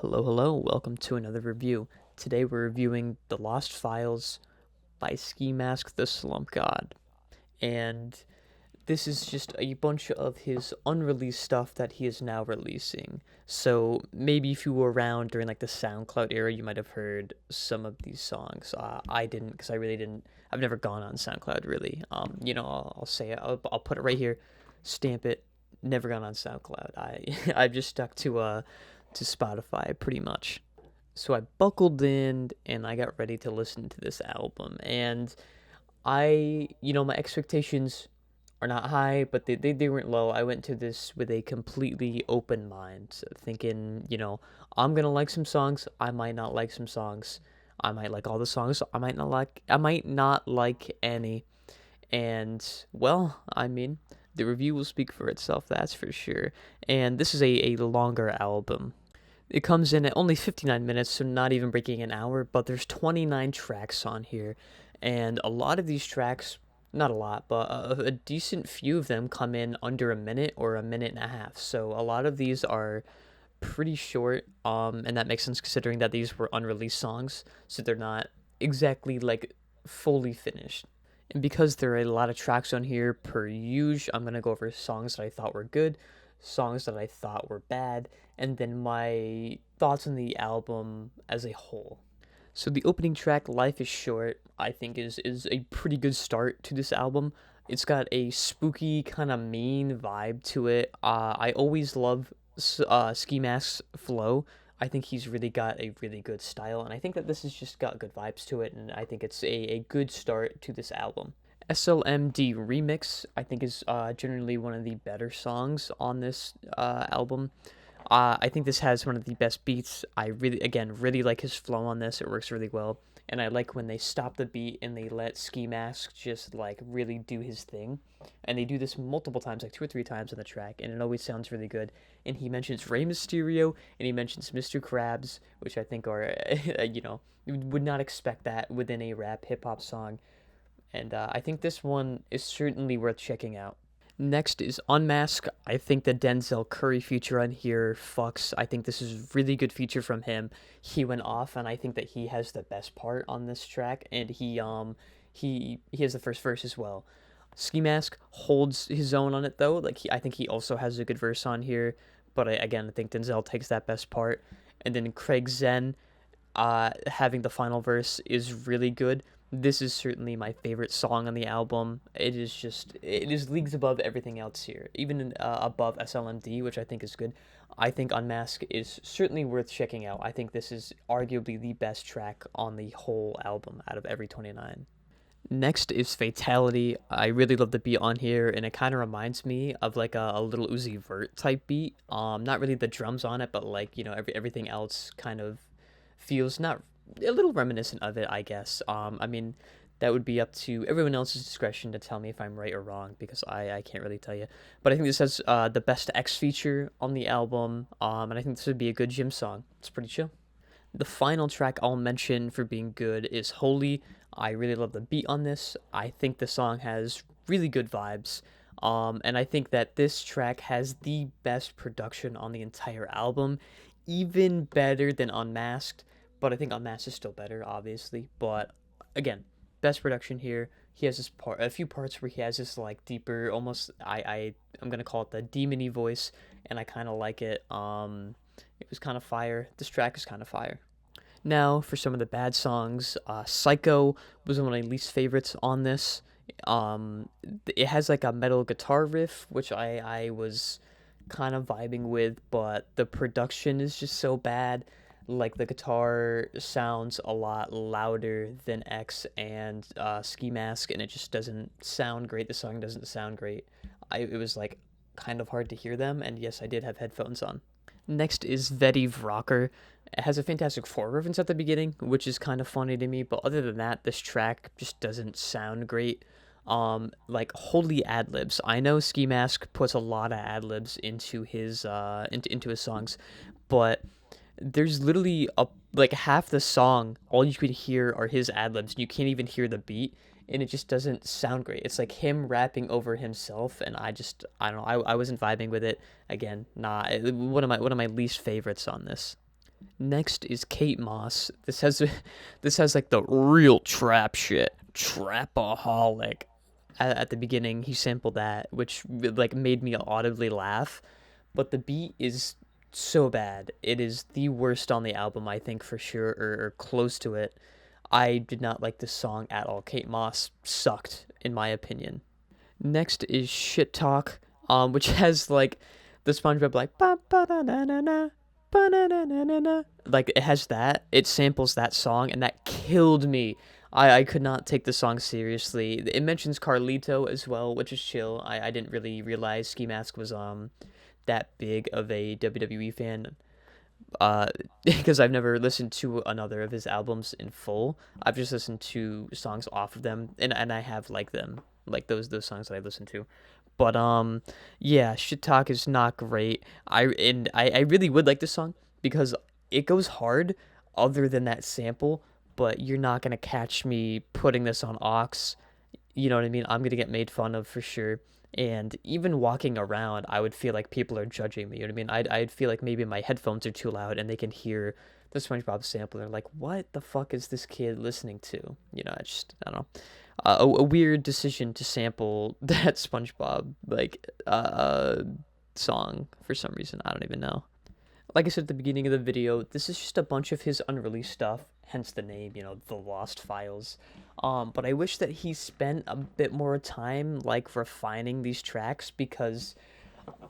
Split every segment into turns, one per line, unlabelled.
Hello, hello, welcome to another review. Today we're reviewing The Lost Files by Ski Mask the Slump God. And this is just a bunch of his unreleased stuff that he is now releasing. So maybe if you were around during like the SoundCloud era, you might have heard some of these songs. I didn't because I really didn't. I've never gone on SoundCloud really. I'll say it. I'll put it right here, stamp it. Never gone on SoundCloud. I've just stuck to Spotify pretty much. So I buckled in and I got ready to listen to this album. And my expectations are not high, but they weren't low. I went to this with a completely open mind, thinking, I'm gonna like some songs. I might not like some songs. I might like all the songs. I might not like any. And well, I mean, the review will speak for itself, that's for sure. And this is a longer album. It comes in at only 59 minutes, so not even breaking an hour, but there's 29 tracks on here. And a lot of these tracks, not a lot, but a decent few of them come in under a minute or a minute and a half. So a lot of these are pretty short, and that makes sense considering that these were unreleased songs, so they're not exactly like fully finished. And because there are a lot of tracks on here per usual, I'm gonna go over songs that I thought were good, songs that I thought were bad, and then my thoughts on the album as a whole. So the opening track, "Life Is Short," I think is a pretty good start to this album. It's got a spooky kind of mean vibe to it. I always love Ski Mask's flow. I think he's really got a really good style, and I think that this has just got good vibes to it, and I think it's a good start to this album. SLMD Remix, I think, is generally one of the better songs on this album. I think this has one of the best beats. I really like his flow on this. It works really well. And I like when they stop the beat and they let Ski Mask just like really do his thing. And they do this multiple times, like two or three times on the track, and it always sounds really good. And he mentions Rey Mysterio and he mentions Mr. Krabs, which I think are, you would not expect that within a rap hip hop song. And I think this one is certainly worth checking out. Next is Unmask. I think the Denzel Curry feature on here fucks. I think this is really good feature from him. He went off, and I think that he has the best part on this track, and he has the first verse as well. Ski Mask holds his own on it though. I think he also has a good verse on here, but I think Denzel takes that best part, and then Craig Zen having the final verse is really good. This is certainly my favorite song on the album. It is leagues above everything else here, even above SLMD, which I think is good. I think Unmask is certainly worth checking out. I think this is arguably the best track on the whole album out of every 29. Next is Fatality. I really love the beat on here, and it kind of reminds me of like a little Uzi Vert type beat. Not really the drums on it, but like everything else kind of feels not a little reminiscent of it, I guess. I mean, that would be up to everyone else's discretion to tell me if I'm right or wrong because I can't really tell you. But I think this has the best X feature on the album, and I think this would be a good gym song. It's pretty chill. The final track I'll mention for being good is Holy. I really love the beat on this. I think the song has really good vibes. And I think that this track has the best production on the entire album, even better than Unmasked. But I think Unmasked is still better, obviously. But again, best production here. He has a few parts where he has this like deeper, almost I'm gonna call it the demony voice, and I kind of like it. It was kind of fire. This track is kind of fire. Now, for some of the bad songs, Psycho was one of my least favorites on this. It has like a metal guitar riff, which I was kind of vibing with, but the production is just so bad. Like the guitar sounds a lot louder than X and Ski Mask, and it just doesn't sound great. The song doesn't sound great. It was like kind of hard to hear them, and yes, I did have headphones on. Next is Vetiv Rocker. It has a Fantastic Four reference at the beginning, which is kind of funny to me, but other than that, this track just doesn't sound great. Like holy ad libs. I know Ski Mask puts a lot of ad libs into his into his songs, but there's literally like half the song, all you could hear are his ad libs, and you can't even hear the beat, and it just doesn't sound great. It's like him rapping over himself, and I don't know. I wasn't vibing with it. Again, one of my least favorites on this. Next is Kate Moss. This has like the real trap shit, trapaholic. At the beginning, he sampled that, which like made me audibly laugh. But the beat is so bad. It is the worst on the album, I think for sure, or close to it. I did not like this song at all. Kate Moss sucked, in my opinion. Next is Shit Talk, which has like the SpongeBob like ba ba da na na na ba na na na na na. Like it has that. It samples that song, and that killed me. I could not take the song seriously. It mentions Carlito as well, which is chill. I didn't really realize Ski Mask was that big of a WWE fan. Because I've never listened to another of his albums in full. I've just listened to songs off of them, and I have liked them, like those songs that I listened to. But yeah, Shit Talk is not great. I really would like this song because it goes hard, other than that sample. But you're not gonna catch me putting this on aux. You know what I mean? I'm gonna get made fun of for sure. And even walking around, I would feel like people are judging me. You know what I mean? I'd feel like maybe my headphones are too loud and they can hear the SpongeBob sample. They're like, "What the fuck is this kid listening to?" You know, it's just I don't know, a weird decision to sample that SpongeBob like song for some reason. I don't even know. Like I said at the beginning of the video, this is just a bunch of his unreleased stuff, hence the name, the Lost Files. But I wish that he spent a bit more time like refining these tracks because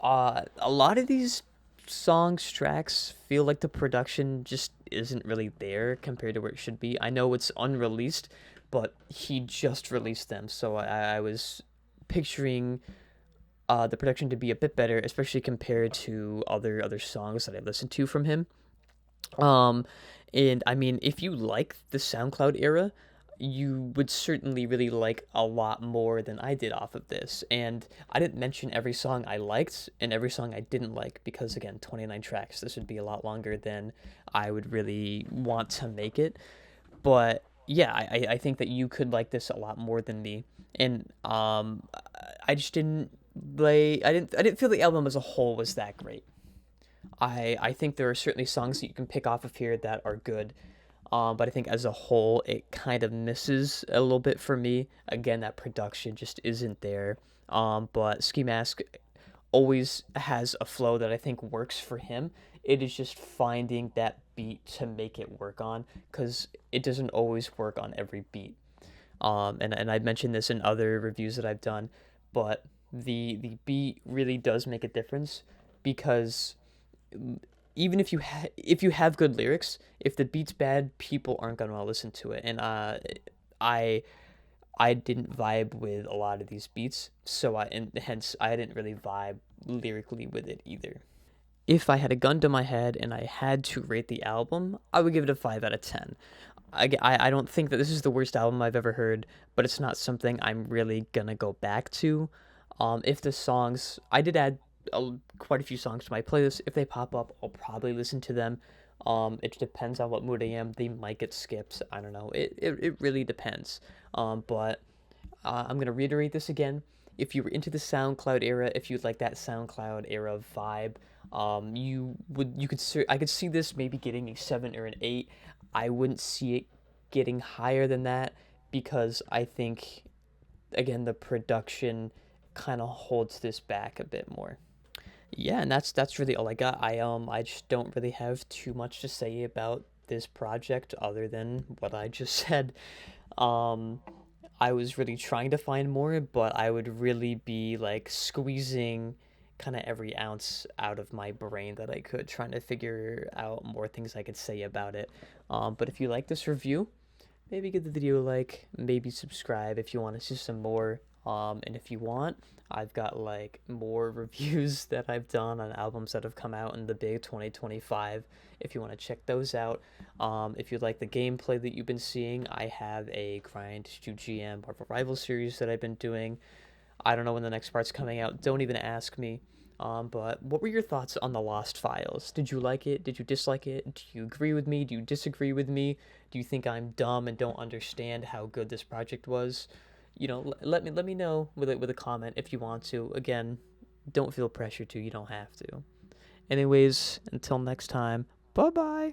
a lot of these songs tracks feel like the production just isn't really there compared to where it should be. I know it's unreleased, but he just released them, so I was picturing the production to be a bit better, especially compared to other songs that I listened to from him. Um, and I mean, if you like the SoundCloud era, you would certainly really like a lot more than I did off of this. And I didn't mention every song I liked and every song I didn't like because, again, 29 tracks. This would be a lot longer than I would really want to make it. But yeah, I think that you could like this a lot more than me. And I just didn't I didn't feel the album as a whole was that great. I think there are certainly songs that you can pick off of here that are good. But I think as a whole, it kind of misses a little bit for me. Again, that production just isn't there. But Ski Mask always has a flow that I think works for him. It is just finding that beat to make it work on, because it doesn't always work on every beat. And I mentioned this in other reviews that I've done, but the beat really does make a difference because even if you have good lyrics, if the beat's bad, people aren't gonna want to listen to it. And I I didn't vibe with a lot of these beats, so and hence I didn't really vibe lyrically with it either. If I had a gun to my head and I had to rate the album, I would give it a 5 out of 10. I don't think that this is the worst album I've ever heard, but it's not something I'm really gonna go back to. If the songs, I did add quite a few songs to my playlist. If they pop up, I'll probably listen to them. It depends on what mood I am. They might get skipped. I don't know. It really depends. But I'm gonna reiterate this again. If you were into the SoundCloud era, if you like that SoundCloud era vibe, I could see this maybe getting a 7 or an 8. I wouldn't see it getting higher than that because I think, again, the production kind of holds this back a bit more. Yeah, and that's really all I got. I just don't really have too much to say about this project other than what I just said. Um, I was really trying to find more, but I would really be like squeezing kind of every ounce out of my brain that I could, trying to figure out more things I could say about it. But if you like this review, maybe give the video a like, maybe subscribe if you want to see some more. And if you want, I've got like more reviews that I've done on albums that have come out in the big 2025. If you want to check those out. If you like the gameplay that you've been seeing, I have a Grind to GM Marvel Rival series that I've been doing. I don't know when the next part's coming out. Don't even ask me. But what were your thoughts on The Lost Files? Did you like it? Did you dislike it? Do you agree with me? Do you disagree with me? Do you think I'm dumb and don't understand how good this project was? Let me know with a comment if you want to. Again, don't feel pressured to. You don't have to. Anyways, until next time. Bye bye.